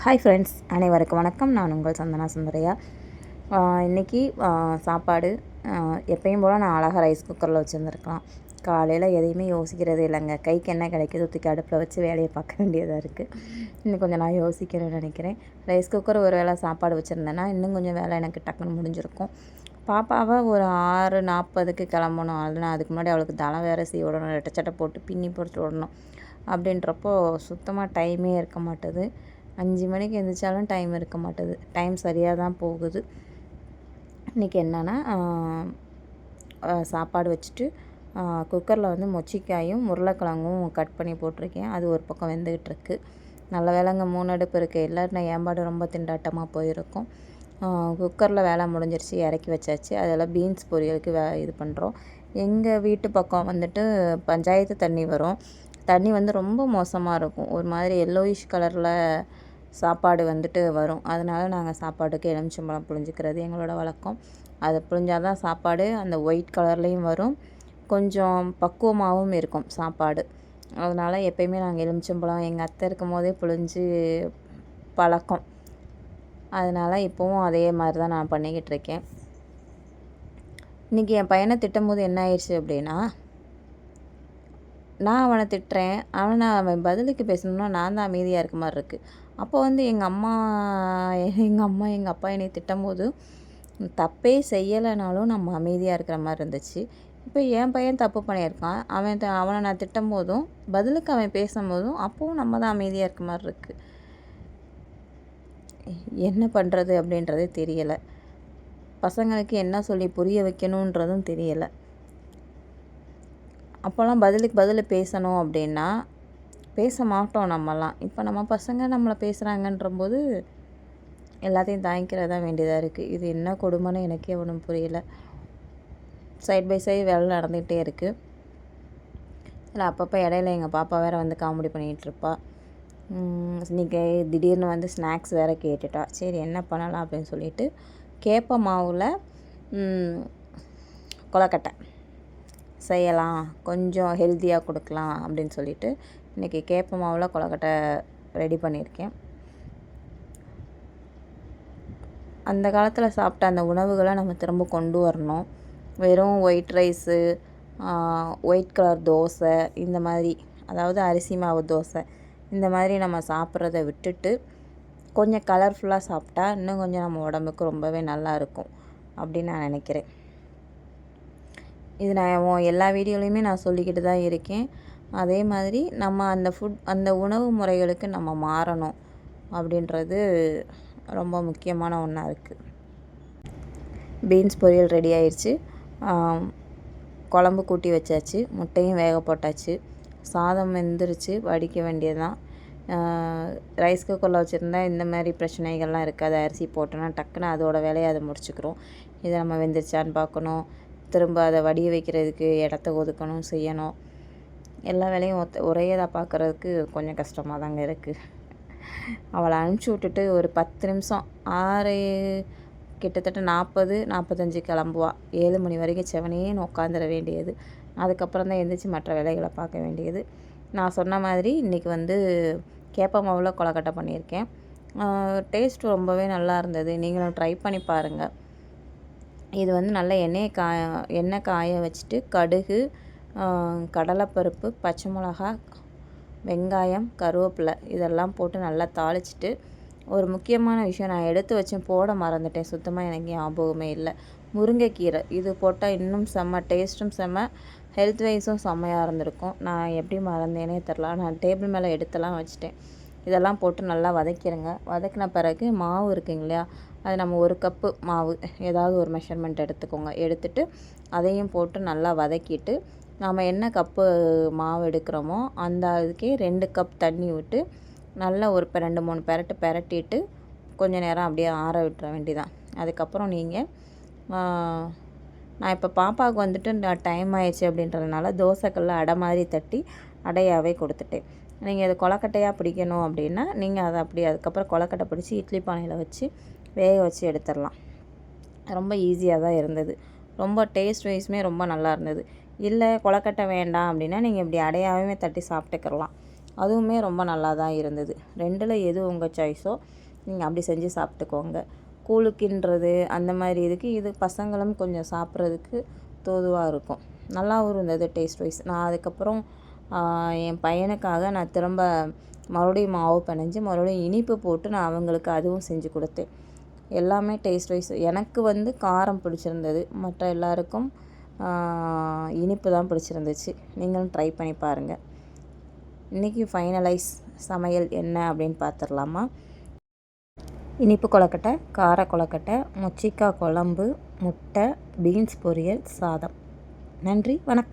Hi friends, அனைவருக்கும் வணக்கம். நான் உங்கள் சந்தனா சுந்தரையா. இன்றைக்கி சாப்பாடு எப்பயும் போல் நான் அழகாக ரைஸ் குக்கரில் வச்சுருந்துருக்கலாம். காலையில் எதையுமே யோசிக்கிறதே இல்லைங்க. கைக்கு என்ன கிடைக்கிதோ தூக்கி அடுப்பில் வச்சு வேலையை பார்க்க வேண்டியதாக இருக்குது. இன்னும் கொஞ்சம் நான் யோசிக்கிறேன்னு நினைக்கிறேன். ரைஸ் குக்கர் ஒரு வேளை சாப்பாடு வச்சுருந்தேன்னா இன்னும் கொஞ்சம் வேலை எனக்கு டக்குன்னு முடிஞ்சிருக்கும். பாப்பாவை ஒரு 6:40க்கு கிளம்பணும். நான் அதுக்கு முன்னாடி அவளுக்கு தலை வேறு செய்ய விடணும், ரெட்டச்சட்டை போட்டு பின்னி போட்டு விடணும். அப்படின்றப்போ சுத்தமாக டைமே இருக்க மாட்டுது. 5 மணிக்கு எழுந்திரிச்சாலும் டைம் இருக்க மாட்டுது. டைம் சரியாக தான் போகுது. இன்றைக்கி என்னென்னா சாப்பாடு வச்சுட்டு குக்கரில் வந்து மொச்சிக்காயும் உருளைக்கிழங்கும் கட் பண்ணி போட்டிருக்கேன். அது ஒரு பக்கம் வெந்துக்கிட்டுருக்கு. நல்ல வேலைங்க 3 அடுப்பு இருக்குது. இல்லாட்டினா ஏம்பாடு ரொம்ப திண்டாட்டமாக போயிருக்கும். குக்கரில் வேலை முடிஞ்சிருச்சு, இறக்கி வச்சாச்சு. அதெல்லாம் பீன்ஸ் பொரியலுக்கு இது பண்ணுறோம். எங்கள் வீட்டு பக்கம் வந்துட்டு பஞ்சாயத்து தண்ணி வரும். தண்ணி வந்து ரொம்ப மோசமாக இருக்கும். ஒரு மாதிரி எல்லோயிஷ் கலரில் சாப்பாடு வந்துட்டு வரும். அதனால் நாங்கள் சாப்பாட்டுக்கு எலுமிச்சம்பழம் புழிஞ்சிக்கிறது எங்களோட வழக்கம். அதை புழிஞ்சால் தான் சாப்பாடு அந்த ஒயிட் கலர்லேயும் வரும், கொஞ்சம் பக்குவமாகவும் இருக்கும் சாப்பாடு. அதனால் எப்பயுமே நாங்கள் எலுமிச்சம்பழம் எங்கள் அத்தை இருக்கும் போதே புழிஞ்சு பழக்கம். அதனால் இப்போவும் அதே மாதிரி தான் நான் பண்ணிக்கிட்டு இருக்கேன். இன்றைக்கி என் பையனை திட்டும்போது என்ன ஆயிடுச்சு அப்படின்னா, நான் அவனை திட்டுறேன். அவன் பதிலுக்கு பேசணுன்னா நான் தான் அமைதியாக இருக்க மாதிரி இருக்குது. அப்போ வந்து எங்கள் அப்பா என்னை திட்டும்போது தப்பே செய்யலைனாலும் நம்ம அமைதியாக இருக்கிற மாதிரி இருந்துச்சு. இப்போ என் பையன் தப்பு பண்ணியிருக்கான். அவனை நான் திட்டும்போதும் பதிலுக்கு அவன் பேசும்போதும் அப்போவும் நம்ம தான் அமைதியாக இருக்க மாதிரி இருக்குது. என்ன பண்ணுறது அப்படின்றதே தெரியலை. பசங்களுக்கு என்ன சொல்லி புரிய வைக்கணுன்றதும் தெரியலை. அப்போல்லாம் பதிலுக்கு பதில் பேசணும் அப்படின்னா பேச மாட்டோம் நம்மலாம். இப்போ நம்ம பசங்க நம்மளை பேசுகிறாங்கன்றம்போது எல்லாத்தையும் தாங்கிக்கிறதா வேண்டியதாக இருக்குது. இது என்ன கொடுமைன்னு எனக்கே ஒன்றும் புரியல. சைட் பை சைடு வேலை நடந்துகிட்டே இருக்குது. இல்லை அப்பப்போ இடையில எங்கள் பாப்பா வேறு வந்து காமெடி பண்ணிகிட்ருப்பா. இன்றைக்கி திடீர்னு வந்து ஸ்நாக்ஸ் வேறு கேட்டுட்டா. சரி என்ன பண்ணலாம் அப்படின்னு சொல்லிட்டு கேப்ப மாவில் கொலக்கட்டை செய்யலாம், கொஞ்சம் ஹெல்த்தியாக கொடுக்கலாம் அப்படின்னு சொல்லிட்டு இன்றைக்கி கேப்ப மாவில் கொலக்கட்டை ரெடி பண்ணியிருக்கேன். அந்த காலத்தில் சாப்பிட்ட அந்த உணவுகளை நம்ம திரும்ப கொண்டு வரணும். வெறும் white rice, white colour dosa, இந்த மாதிரி, அதாவது அரிசி மாவு தோசை, இந்த மாதிரி நம்ம சாப்பிட்றத விட்டுட்டு கொஞ்சம் கலர்ஃபுல்லாக சாப்பிட்டா இன்னும் கொஞ்சம் நம்ம உடம்புக்கு ரொம்பவே நல்லாயிருக்கும் அப்படின்னு நான் நினைக்கிறேன். இது நான் எல்லா வீடியோலையுமே நான் சொல்லிக்கிட்டு தான் இருக்கேன். அதே மாதிரி நம்ம அந்த உணவு முறைகளுக்கு நம்ம மாறணும் அப்படின்றது ரொம்ப முக்கியமான ஒன்றா இருக்குது. பீன்ஸ் பொரியல் ரெடி ஆயிடுச்சு. குழம்பு கூட்டி வச்சாச்சு, முட்டையும் வேக போட்டாச்சு, சாதம் வெந்துருச்சு, வடிக்க வேண்டியதுதான். ரைஸ் குக்கரில் வச்சுருந்தா இந்த மாதிரி பிரச்சனைகள்லாம் இருக்காது. அரிசி போட்டோன்னா டக்குன்னு அதோட வேலையை அதை முடிச்சுக்கிறோம். இதை நம்ம வெந்துருச்சான்னு பார்க்கணும், திரும்ப அதை வடிய வைக்கிறதுக்கு இடத்த ஒதுக்கணும், செய்யணும். எல்லா வேலையும் ஒரேதாக பார்க்குறதுக்கு கொஞ்சம் கஷ்டமாக தாங்க இருக்குது. அவளை அனுப்பிச்சி விட்டுட்டு ஒரு 10 நிமிஷம், கிட்டத்தட்ட 40-45 கிளம்புவா. 7 மணி வரைக்கும் செவனேன்னு உட்காந்துட வேண்டியது. அதுக்கப்புறம் தான் எழுந்திரிச்சு மற்ற வேலைகளை பார்க்க வேண்டியது. நான் சொன்ன மாதிரி இன்றைக்கி வந்து கேப்ப மாவில் கொலக்கட்டை பண்ணியிருக்கேன். டேஸ்ட் ரொம்பவே நல்லா இருந்தது. நீங்களும் ட்ரை பண்ணி பாருங்கள். இது வந்து நல்லா எண்ணெய் காய வச்சுட்டு கடுகு, கடலைப்பருப்பு, பச்சை மிளகா, வெங்காயம், கருவேப்பிலை இதெல்லாம் போட்டு நல்லா தாளிச்சிட்டு, ஒரு முக்கியமான விஷயம் நான் எடுத்து வச்சேன், போட மறந்துட்டேன், சுத்தமாக எனக்கு ஞாபகமே இல்லை. முருங்கைக்கீரை இது போட்டால் இன்னும் செம்ம டேஸ்ட்டும் செம்ம ஹெல்த் வைஸும் செம்மையாக இருந்திருக்கும். நான் எப்படி மறந்தேனே தெரில. நான் டேபிள் மேலே எடுத்தெல்லாம் வச்சுட்டேன். இதெல்லாம் போட்டு நல்லா வதக்கிடுங்க. வதக்கின பிறகு மாவு இருக்குங்க இல்லையா, அது நம்ம 1 கப்பு மாவு ஏதாவது ஒரு மெஷர்மெண்ட் எடுத்துக்கோங்க. எடுத்துட்டு அதையும் போட்டு நல்லா வதக்கிட்டு, நம்ம என்ன கப்பு மாவு எடுக்கிறோமோ அந்த அதுக்கே 2 கப் தண்ணி விட்டு நல்லா ஒரு 2-3 பெரட்டு பெரட்டிட்டு கொஞ்சம் நேரம் அப்படியே ஆற விட்டுற வேண்டியதான். அதுக்கப்புறம் நீங்கள் நான் இப்போ பாப்பாவுக்கு வந்துட்டு டைம் ஆயிடுச்சு அப்படின்றதுனால தோசைக்கல்ல அடை மாதிரி தட்டி அடையாகவே கொடுத்துட்டேன். நீங்கள் இது கொலக்கட்டையாக பிடிக்கணும் அப்படின்னா நீங்கள் அதை அதுக்கப்புறம் கொலக்கட்டை பிடிச்சி இட்லி பானையில் வச்சு வேக வச்சு எடுத்துடலாம். ரொம்ப ஈஸியாக தான் இருந்தது. ரொம்ப டேஸ்ட் வைஸுமே ரொம்ப நல்லா இருந்தது. இல்லை கொலக்கட்டை வேண்டாம் அப்படின்னா நீங்கள் இப்படி அடையாகவே தட்டி சாப்பிட்டுக்கலாம். அதுவுமே ரொம்ப நல்லா தான் இருந்தது. 2ல் எது உங்கள் சாய்ஸோ நீங்கள் அப்படி செஞ்சு சாப்பிட்டுக்கோங்க. கூழுக்கின்றது அந்த மாதிரி இதுக்கு இது பசங்களும் கொஞ்சம் சாப்பிட்றதுக்கு தோதுவாக இருக்கும். நல்லாவும் இருந்தது டேஸ்ட் வைஸ். நான் அதுக்கப்புறம் என் பையனுக்காக நான் திரும்ப மறுபடியும் மாவு பிணைஞ்சு மறுபடியும் இனிப்பு போட்டு நான் அவங்களுக்கு அதுவும் செஞ்சு கொடுத்தேன். எல்லாமே டேஸ்ட் வைஸ் எனக்கு வந்து காரம் பிடிச்சிருந்தது. மற்ற எல்லாருக்கும் இனிப்பு தான் பிடிச்சிருந்துச்சு. நீங்களும் ட்ரை பண்ணி பாருங்கள். இன்றைக்கி ஃபைனலைஸ் சமையல் என்ன அப்படின்னு பார்த்துடலாமா? இனிப்பு கொழுக்கட்டை, கார கொழுக்கட்டை, மொச்சிக்காய் குழம்பு, முட்டை, பீன்ஸ் பொரியல், சாதம். நன்றி, வணக்கம்.